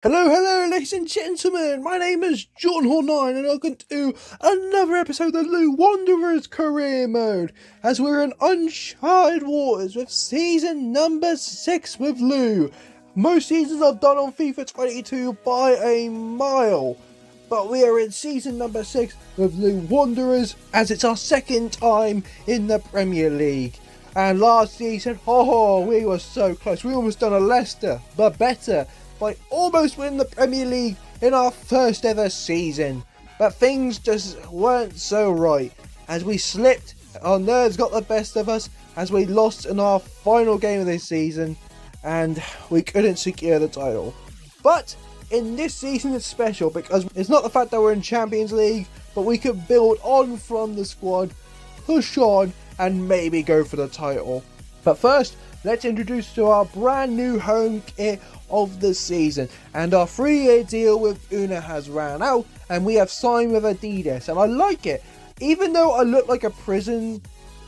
Hello, ladies and gentlemen. My name is John Hall9, and welcome to another episode of LOOE Wanderers Career Mode, as we're in uncharted waters with season number 6 with LOOE. Most seasons I've done on FIFA 22 by a mile, but we are in season number 6 with LOOE Wanderers, as it's our second time in the Premier League. And last season, we were so close. We almost done a Leicester, but better, by almost winning the Premier League in our first ever season. But things just weren't so right, as we slipped, our nerves got the best of us, as we lost in our final game of this season, and we couldn't secure the title. But in this season it's special, because it's not the fact that we're in Champions League, but we could build on from the squad, push on, and maybe go for the title. But first, let's introduce to our brand new home kit of the season, and our 3-year deal with Una has ran out, and we have signed with Adidas, and I like it. Even though I look like a prison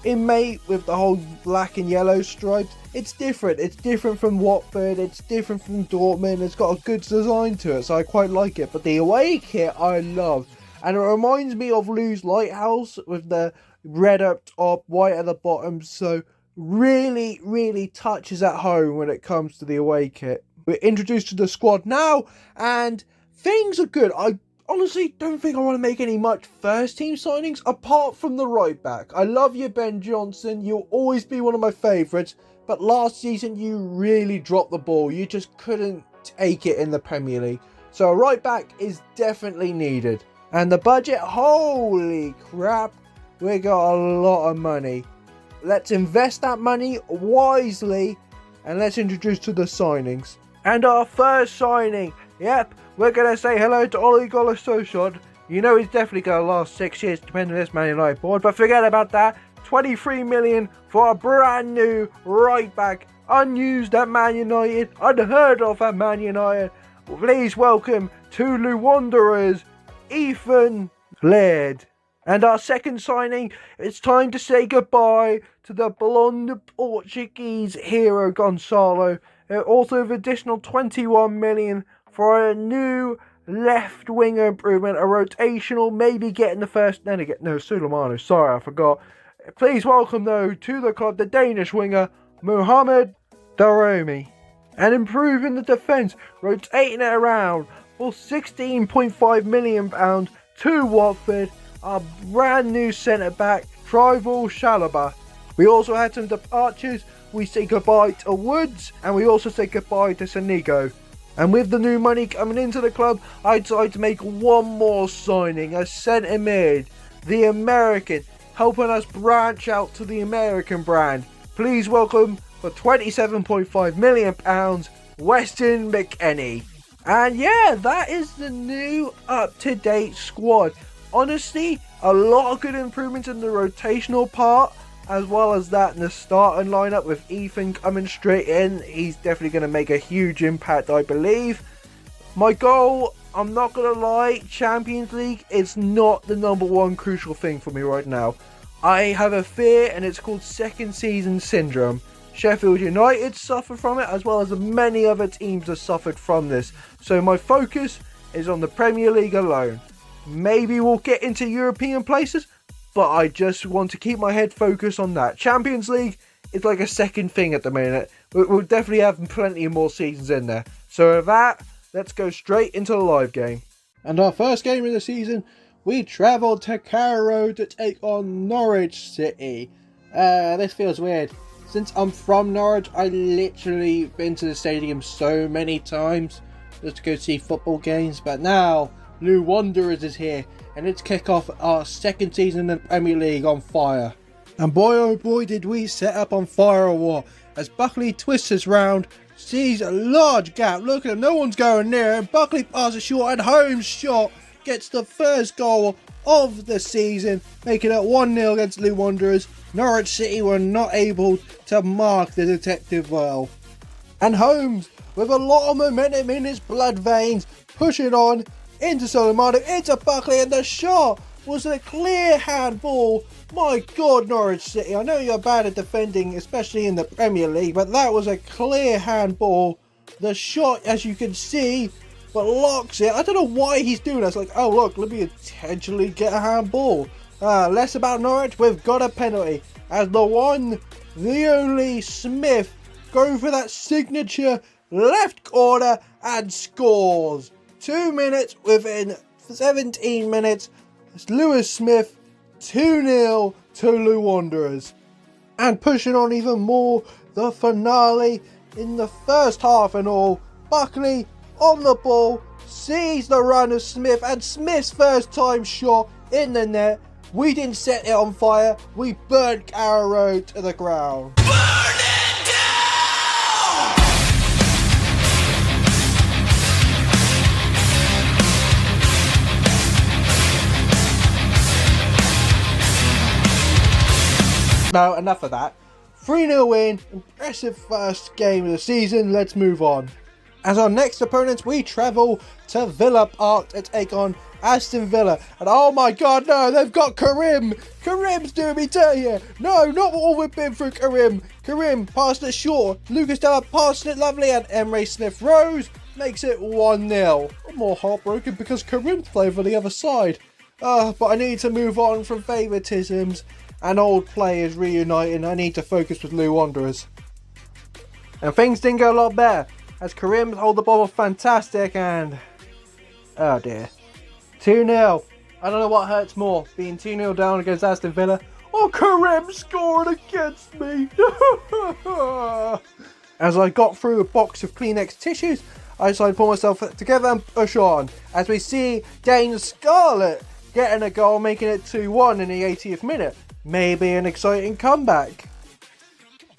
inmate with the whole black and yellow stripes, it's different from Watford, it's different from Dortmund, it's got a good design to it, so I quite like it. But the away kit I love, and it reminds me of LOOE's Lighthouse with the red up top, white at the bottom, so really touches at home when it comes to the away kit. We're introduced to the squad now, and things are good. I honestly don't think I want to make any much first team signings apart from the right back. I love you, Ben Johnson. You'll always be one of my favourites, but last season you really dropped the ball. You just couldn't take it in the Premier League. So a right back is definitely needed. And the budget, holy crap, we got a lot of money. Let's invest that money wisely, and let's introduce to the signings. And our first signing, yep, we're going to say hello to Ole Gunnar Solskjaer. You know he's definitely going to last 6 years depending on this Man United board, but forget about that. 23 million for a brand new right back, unused at Man United, unheard of at Man United. Please welcome to LOOE Wanderers, Ethan Laird. And our second signing, it's time to say goodbye to the blonde Portuguese hero Gonçalo. Also with additional 21 million for a new left winger improvement, a rotational, maybe getting the first, no, Sulemano, sorry, I forgot. Please welcome though to the club, the Danish winger, Mohamed Daramy. And improving the defence, rotating it around for £16.5 million to Watford, our brand new centre back, Tribal Chalobah. We also had some departures. We say goodbye to Woods, and we also say goodbye to Sanigo. And with the new money coming into the club, I decided to make one more signing, a centre mid, the American, helping us branch out to the American brand. Please welcome for £27.5 million, Weston McKennie. And yeah, that is the new up-to-date squad. Honestly, a lot of good improvements in the rotational part, as well as that in the starting lineup with Ethan coming straight in. He's definitely going to make a huge impact, I believe. My goal, I'm not going to lie, Champions League is not the number one crucial thing for me right now. I have a fear, and it's called second season syndrome. Sheffield United suffer from it, as well as many other teams have suffered from this. So my focus is on the Premier League alone. Maybe we'll get into European places, but I just want to keep my head focused on that. Champions League is like a second thing at the minute. We'll definitely have plenty more seasons in there. So with that, let's go straight into the live game. And our first game of the season, we travelled to Carrow to take on Norwich City. This feels weird. Since I'm from Norwich, I literally been to the stadium so many times just to go see football games, but now LOOE Wanderers is here, and let's kick off our second season in the Premier League on fire. And boy oh boy did we set up on fire or what, as Buckley twists his round, sees a large gap, look at him, no one's going near him, Buckley passes short and Holmes' shot gets the first goal of the season, making it 1-0 against LOOE Wanderers. Norwich City were not able to mark the detective well. And Holmes, with a lot of momentum in his blood veins, pushing on into Sulemano, into Buckley, and the shot was a clear handball. My God, Norwich City, I know you're bad at defending, especially in the Premier League, but that was a clear handball. The shot, as you can see, but locks it. I don't know why he's doing that. It's like, oh look, let me intentionally get a handball. Less about Norwich, we've got a penalty. As the one, the only Smith going for that signature left corner and scores. 2 minutes within 17 minutes. It's Lewis Smith, 2-0 to LOOE Wanderers. And pushing on even more, the finale in the first half and all. Buckley on the ball, sees the run of Smith, and Smith's first time shot in the net. We didn't set it on fire, we burnt Carrow Road to the ground. Burn it down! No, enough of that. 3-0 win, impressive first game of the season, let's move on. As our next opponents, we travel to Villa Park to take on Aston Villa. And oh my god, no, they've got Karim. Karim's doing me dirty here. No, not all we've been through Karim. Karim passed it short. Lucas Della passed it lovely, and Emre Smith-Rowe makes it 1-0. I'm more heartbroken because Karim's playing for the other side. But I need to move on from favouritisms and old players reuniting. I need to focus with LOOE Wanderers. And things didn't go a lot better, as Karim hold the ball fantastic and... oh dear. 2-0. I don't know what hurts more, being 2-0 down against Aston Villa, or Karim scored against me. As I got through a box of Kleenex tissues, I decided to pull myself together and push on. As we see Dane Scarlett getting a goal, making it 2-1 in the 80th minute. Maybe an exciting comeback.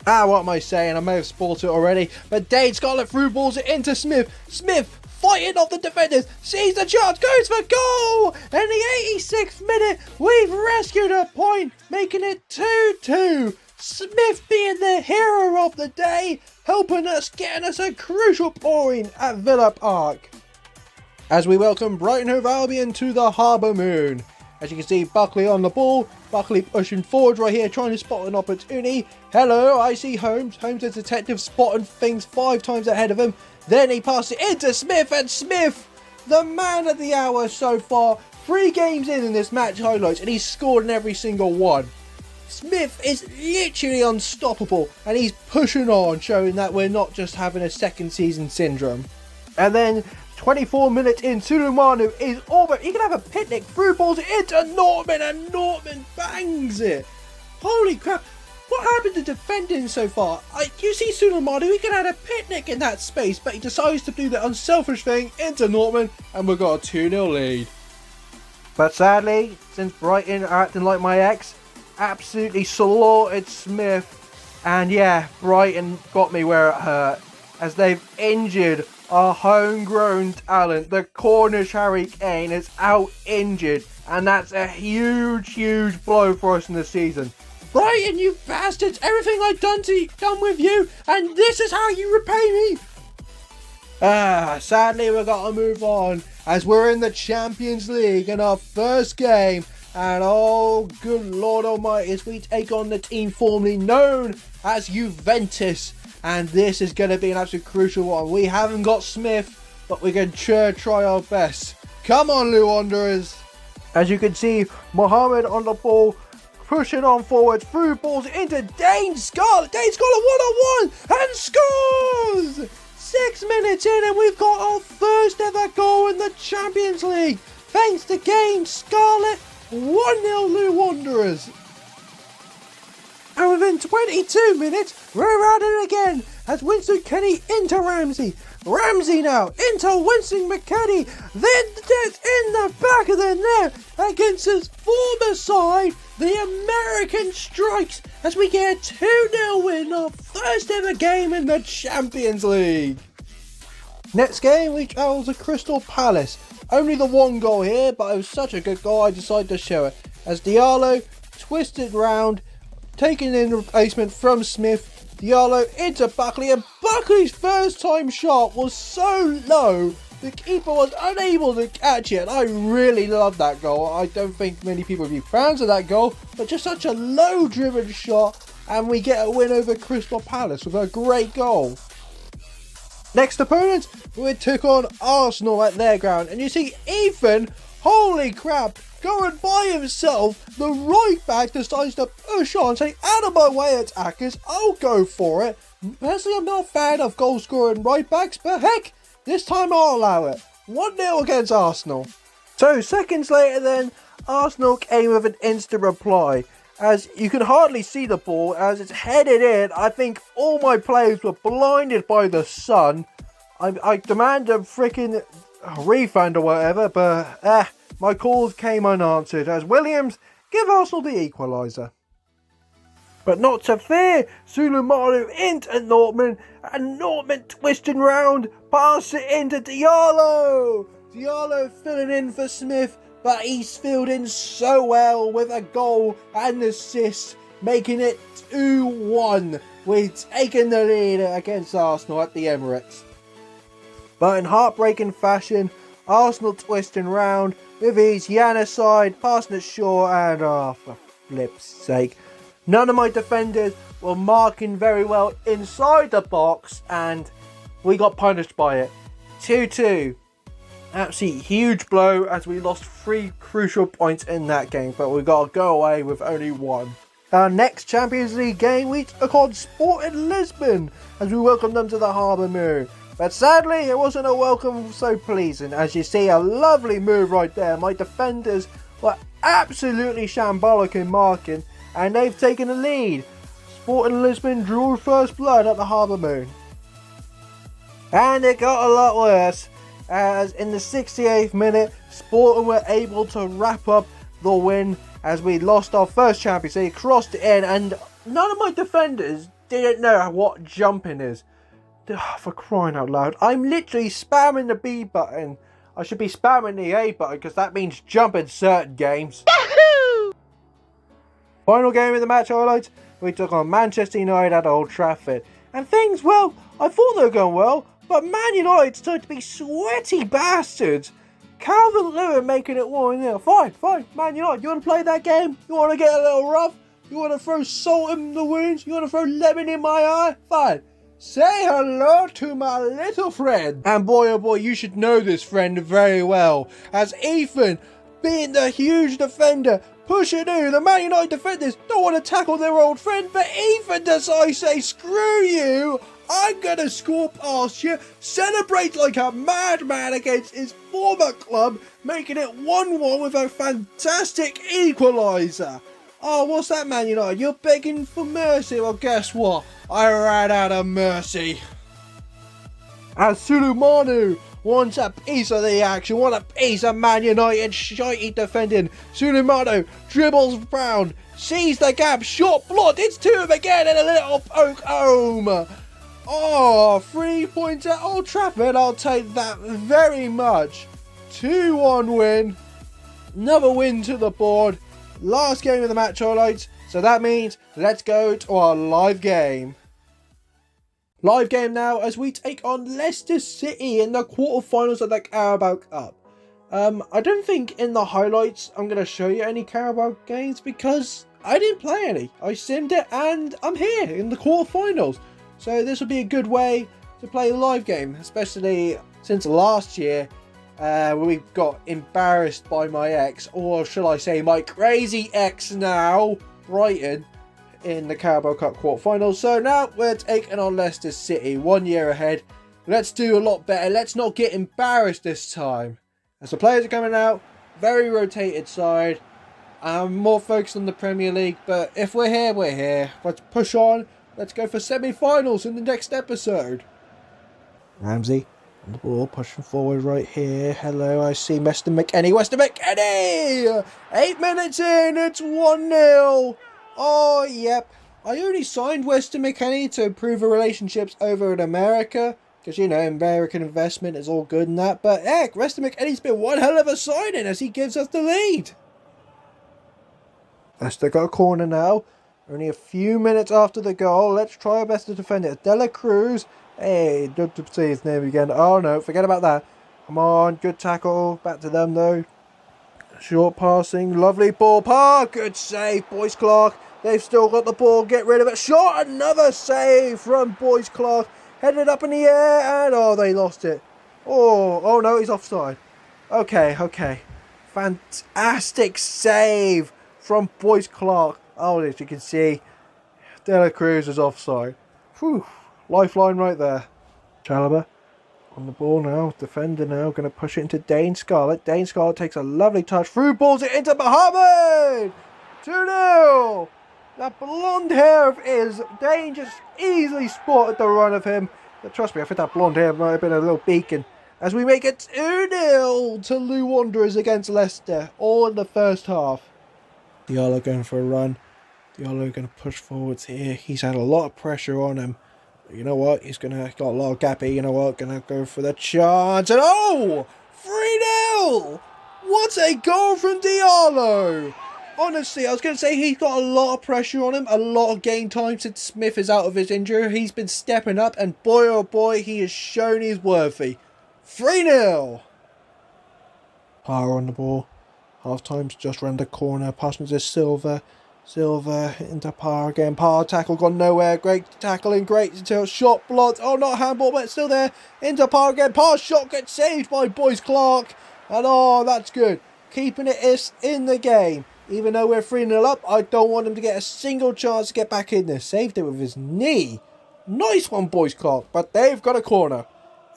What am I saying? I may have spoiled it already. But Dane Scarlett threw balls it into Smith. Smith fighting off the defenders. Sees the chance. Goes for goal. In the 86th minute, we've rescued a point. Making it 2-2. Smith being the hero of the day. Helping us, getting us a crucial point at Villa Park. As we welcome Brighton Hove Albion to the Harbour Moon. As you can see, Buckley on the ball. Buckley pushing forward right here, trying to spot an opportunity. Hello, I see Holmes. Holmes, the detective, spotting things 5 times ahead of him. Then he passes it into Smith, and Smith, the man of the hour so far. 3 games in this match highlights, and he's scored in every single one. Smith is literally unstoppable, and he's pushing on, showing that we're not just having a second season syndrome. And then 24 minutes in, Sulumanu is over. He can have a picnic, through balls into Norman, and Norman bangs it. Holy crap, what happened to defending so far? You see Sulumanu, he could have had a picnic in that space, but he decides to do the unselfish thing into Norman, and we've got a 2-0 lead. But sadly, since Brighton are acting like my ex, absolutely slaughtered Smith, and yeah, Brighton got me where it hurt, as they've injured our homegrown talent. The Cornish Harry Kane is out injured, and that's a huge blow for us in the season. Brighton, you bastards! Everything I've done with you, and this is how you repay me! Sadly we've got to move on, as we're in the Champions League in our first game, and oh good Lord Almighty, as we take on the team formerly known as Juventus. And this is going to be an absolute crucial one. We haven't got Smith, but we can sure try our best. Come on, LOOE Wanderers. As you can see, Mohammed on the ball, pushing on forward, through balls into Dane Scarlett. Dane Scarlett 1-on-1 and scores! 6 minutes in, and we've got our first ever goal in the Champions League. Thanks to Dane Scarlett, 1-0 LOOE Wanderers. And within 22 minutes, we're at it again, as Winston Kenny into Ramsey. Ramsey now into Winston McKennie. Then gets in the back of the net against his former side. The American strikes as we get a 2-0 win, our first ever game in the Champions League. Next game, we travel to Crystal Palace. Only the 1 goal here, but it was such a good goal I decided to show it. As Diallo twisted round, taking in replacement from Smith, Diallo into Buckley, and Buckley's first time shot was so low, the keeper was unable to catch it. I really love that goal. I don't think many people would be fans of that goal, but just such a low driven shot, and we get a win over Crystal Palace with a great goal. Next opponent, we took on Arsenal at their ground, and you see Ethan, holy crap, going by himself, the right back decides to push on, say out of my way attackers, I'll go for it. Personally, I'm not a fan of goal scoring right backs, but heck, this time I'll allow it. 1-0 against Arsenal. So seconds later then, Arsenal came with an instant reply. As you can hardly see the ball as it's headed in. I think all my players were blinded by the sun. I demand a freaking refund or whatever, but my calls came unanswered as Williams give Arsenal the equaliser. But not to fear, Sulumanu into Nortman, and Nortman twisting round, pass it into Diallo. Diallo filling in for Smith, but he's filled in so well with a goal and assist, making it 2-1. We've taken the lead against Arsenal at the Emirates. But in heartbreaking fashion, Arsenal twisting round with his Yana side, passing it short, and for flip's sake, none of my defenders were marking very well inside the box, and we got punished by it. 2-2. Absolutely huge blow as we lost 3 crucial points in that game, but we got to go away with only 1. Our next Champions League game we took on Sporting Lisbon as we welcomed them to the Harbour Moon. But sadly it wasn't a welcome so pleasing. As you see, a lovely move right there. My defenders were absolutely shambolic in marking and they've taken the lead. Sporting Lisbon drew first blood at the Harbour Moon. And it got a lot worse, as in the 68th minute, Sporting were able to wrap up the win as we lost our first Champions League, crossed it in, and none of my defenders didn't know what jumping is. For crying out loud, I'm literally spamming the B button. I should be spamming the A button because that means jump in certain games. Final game of the match highlights, we took on Manchester United at Old Trafford. And things, well, I thought they were going well, but Man United started to be sweaty bastards. Calvert-Lewin making it 1-0. Fine, Man United, you want to play that game? You want to get a little rough? You want to throw salt in the wounds? You want to throw lemon in my eye? Fine. Say hello to my little friend. And boy oh boy, you should know this friend very well, as Ethan, being the huge defender, pushing in, the Man United defenders don't want to tackle their old friend, but Ethan decides to say, screw you, I'm gonna score past you, celebrate like a madman against his former club, making it 1-1 with a fantastic equaliser. Oh, what's that, Man United? You're begging for mercy? Well, guess what? I ran out of mercy. As Sulumanu wants a piece of the action, want a piece of Man United shitey defending. Sulumanu dribbles round, sees the gap, shot blocked, it's 2 of them again, and a little poke home. Oh, 3 points at Old Trafford, I'll take that very much. 2-1 win, another win to the board. Last game of the match highlights, so that means let's go to our live game. Live game now as we take on Leicester City in the quarterfinals of the Carabao Cup. I don't think in the highlights I'm going to show you any Carabao games because I didn't play any. I simmed it and I'm here in the quarterfinals. So this will be a good way to play a live game, especially since last year we got embarrassed by my ex, or shall I say my crazy ex now, Brighton, in the Carabao Cup quarterfinals. So now we're taking on Leicester City, 1 year ahead. Let's do a lot better. Let's not get embarrassed this time. As the players are coming out, very rotated side. I'm more focused on the Premier League, but if we're here, we're here. Let's push on. Let's go for semi-finals in the next episode. Ramsey on the ball, pushing forward right here. Hello, I see Weston McKennie. 8 minutes in, it's 1-0. Oh, yep. I only signed Weston McKennie to improve the relationships over in America. Because, you know, American investment is all good and that. But heck, Weston McKennie's been one hell of a signing as he gives us the lead. Leicester got a corner now. Only a few minutes after the goal. Let's try our best to defend it. Dela Cruz. Hey, don't say his name again. Oh no, forget about that. Come on, good tackle. Back to them though. Short passing, lovely ball. Good save, Boyce Clark. They've still got the ball. Get rid of it. Shot, another save from Boyce Clark. Headed up in the air, and oh, they lost it. Oh no, he's offside. Okay. Fantastic save from Boyce Clark. Oh, as you can see, De La Cruz is offside. Whew, lifeline right there. Chalobah on the ball now. Defender now, going to push it into Dane Scarlett. Dane Scarlett takes a lovely touch. Through balls it into Mohammed. 2-0. That blonde hair of his, Dane just easily spotted the run of him. But trust me, I think that blonde hair might have been a little beacon. As we make it 2-0 to LOOE Wanderers against Leicester, all in the first half. Diallo going for a run. Diallo going to push forwards here. He's had a lot of pressure on him. But you know what? He's got a lot of gap here. You know what? Going to go for the chance. And oh! 3-0! What a goal from Diallo! Honestly, I was going to say he's got a lot of pressure on him, a lot of game time since Smith is out of his injury. He's been stepping up, and boy oh boy, he has shown he's worthy. 3-0. Power on the ball. Half time's just round the corner. Passing to Silva. Silva into Power again. Power tackle gone nowhere. Great tackling. Great until shot blocked. Oh, not a handball, but it's still there. Into Power again. Power shot gets saved by Boyce Clark. And oh, that's good. Keeping it in the game. Even though we're 3-0 up, I don't want him to get a single chance to get back in there. Saved it with his knee. Nice one, Boyce Clark. But they've got a corner.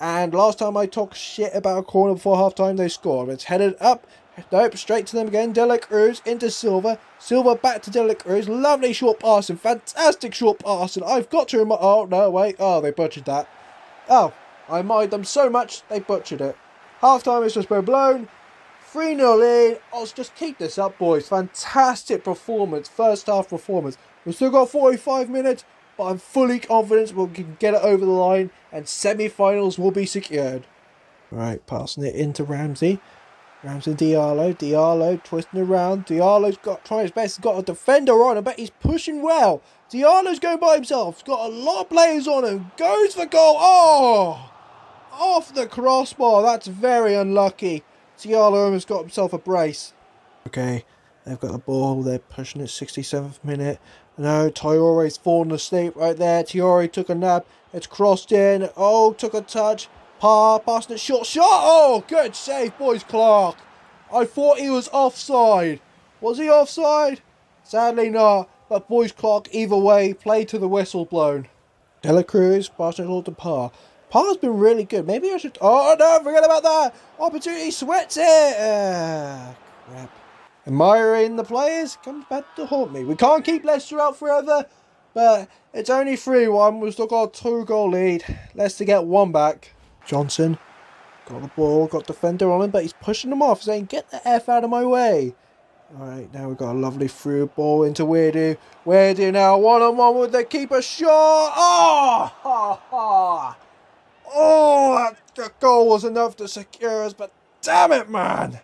And last time I talked shit about a corner before half-time, they scored. It's headed up. Nope, straight to them again. De La Cruz into Silva. Silva back to De La Cruz. Lovely short passing. Fantastic short passing. I've got to remind... Oh, no, wait. Oh, they butchered that. Oh, I admired them so much, they butchered it. Half-time is just been blown. 3-0 lead. Let's just keep this up, boys. Fantastic performance. First half performance. We've still got 45 minutes, but I'm fully confident we can get it over the line and semi-finals will be secured. Right, passing it into Ramsey. Ramsey Diallo. Diallo twisting around. Diallo's trying his best. He's got a defender on. I bet he's pushing well. Diallo's going by himself. He's got a lot of players on him. Goes for goal. Oh! Off the crossbar. That's very unlucky. Diallo almost got himself a brace. Okay, they've got the ball. They're pushing it 67th minute. No, Traore's fallen asleep right there. Traore took a nap. It's crossed in. Oh, took a touch. Passing it short shot. Oh, good save, Boyce Clark. I thought he was offside. Was he offside? Sadly not. But Boyce Clark, either way, played to the whistle blown. De La Cruz passing it all to Parr. Parr's been really good. Maybe I should... Oh, no, forget about that. Opportunity sweats it. Crap. Admiring the players comes back to haunt me. We can't keep Leicester out forever, but it's only 3-1. We've still got a 2-goal lead. Leicester get one back. Johnson got the ball, got defender on him, but he's pushing them off, saying, get the F out of my way. Alright, now we've got a lovely through ball into Weirdo. Weirdo now, one-on-one with the keeper shot. Oh! Ha, ha. Oh, that goal was enough to secure us, but damn it, man.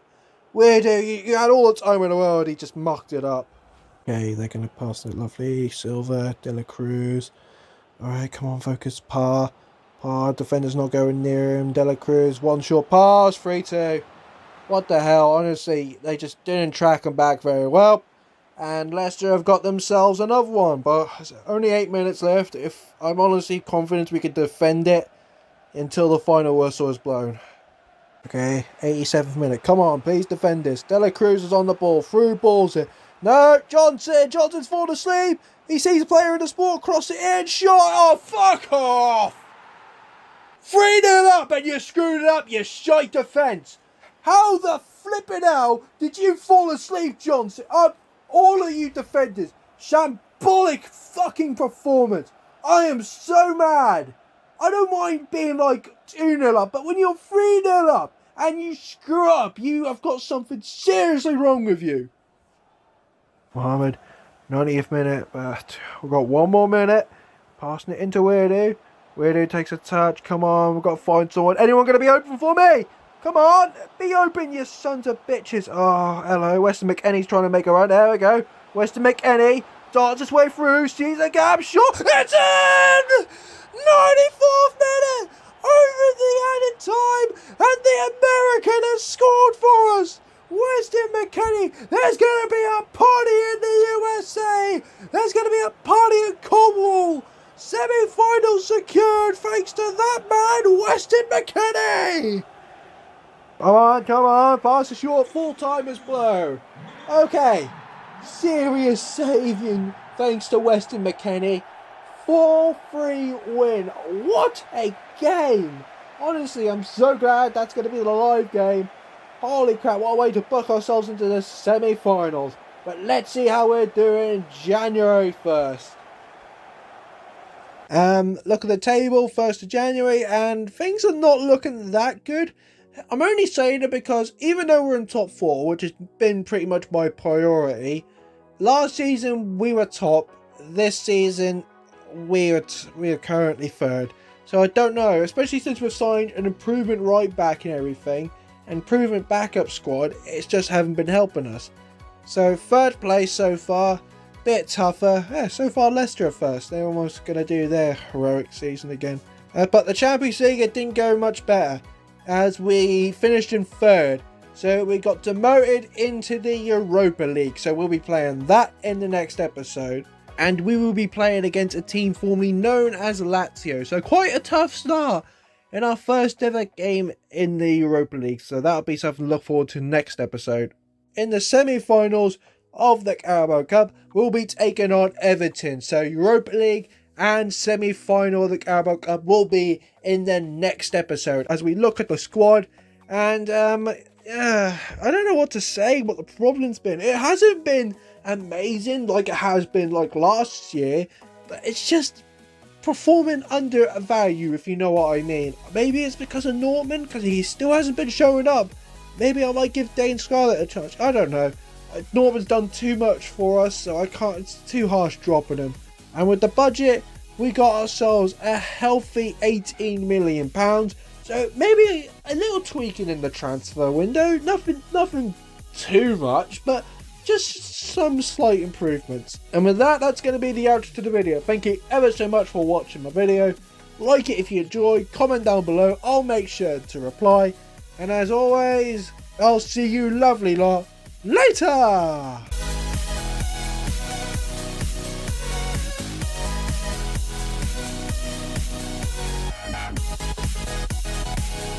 Weirdo, you had all the time in the world, he just mucked it up. Okay, they're going to pass it lovely. Silva, De La Cruz. Alright, come on, focus. Parr, defender's not going near him. De La Cruz, one short pass, 3-2. What the hell, honestly, they just didn't track him back very well. And Leicester have got themselves another one, but there's only 8 minutes left. If I'm honestly confident we could defend it until the final whistle is blown. Okay, 87th minute. Come on, please defend this. De La Cruz is on the ball. Through balls it. No, Johnson's fallen asleep. He sees a player in the sport, cross it in, shot. Oh, fuck off. 3-0 up and you screwed it up, you shite defence. How the flippin' hell did you fall asleep, Johnson? All of you defenders. Shambolic fucking performance. I am so mad. I don't mind being like 2-0 up, but when you're 3-0 up and you screw up, you have got something seriously wrong with you. Mohammed, 90th minute, but we've got one more minute. Passing it into Weirdo. Weirdo takes a touch. Come on, we've got to find someone. Anyone going to be open for me? Come on, be open, you sons of bitches. Oh, hello. Weston McKennie's trying to make a run. There we go. Weston McKennie darts his way through. Sees a gap. Shot. It's in! 94th minute! Over the added time, and the American has scored for us! Weston McKennie, there's going to be a party in the USA! There's going to be a party in Cornwall! Semi-final secured thanks to that man, Weston McKennie. Come on, pass the short, full time is blown. Okay, serious saving thanks to Weston McKennie. 4-3 win. What a game. Honestly, I'm so glad that's going to be the live game. Holy crap, what a way to book ourselves into the semi-finals. But let's see how we're doing January 1st. Look at the table, 1st of January, and things are not looking that good. I'm only saying it because even though we're in top 4, which has been pretty much my priority, last season we were top, this season we are currently 3rd. So I don't know, especially since we've signed an improvement right back and everything, and improvement backup squad, it's just haven't been helping us. So 3rd place so far, bit tougher. Yeah, so far Leicester are 1st, they're almost going to do their heroic season again. But the Champions League, it didn't go much better, as we finished in 3rd. So we got demoted into the Europa League, so we'll be playing that in the next episode. And we will be playing against a team formerly known as Lazio. So quite a tough start in our first ever game in the Europa League. So that'll be something to look forward to next episode. In the semi-finals of the Carabao Cup, we'll be taking on Everton. So Europa League and semi-final of the Carabao Cup will be in the next episode. As we look at the squad and I don't know what to say, what the problem's been. It hasn't been amazing like it has been like last year, but it's just performing under a value, if you know what I mean. Maybe it's because of Norman, because he still hasn't been showing up. Maybe I might give Dane Scarlett a chance, I don't know. Norman's done too much for us, so I can't, it's too harsh dropping him. And with the budget, we got ourselves a healthy £18 million. So maybe a little tweaking in the transfer window, nothing too much, but just some slight improvements. And with that, that's going to be the outro to the video. Thank you ever so much for watching my video. Like it if you enjoyed, comment down below, I'll make sure to reply. And as always, I'll see you lovely lot later!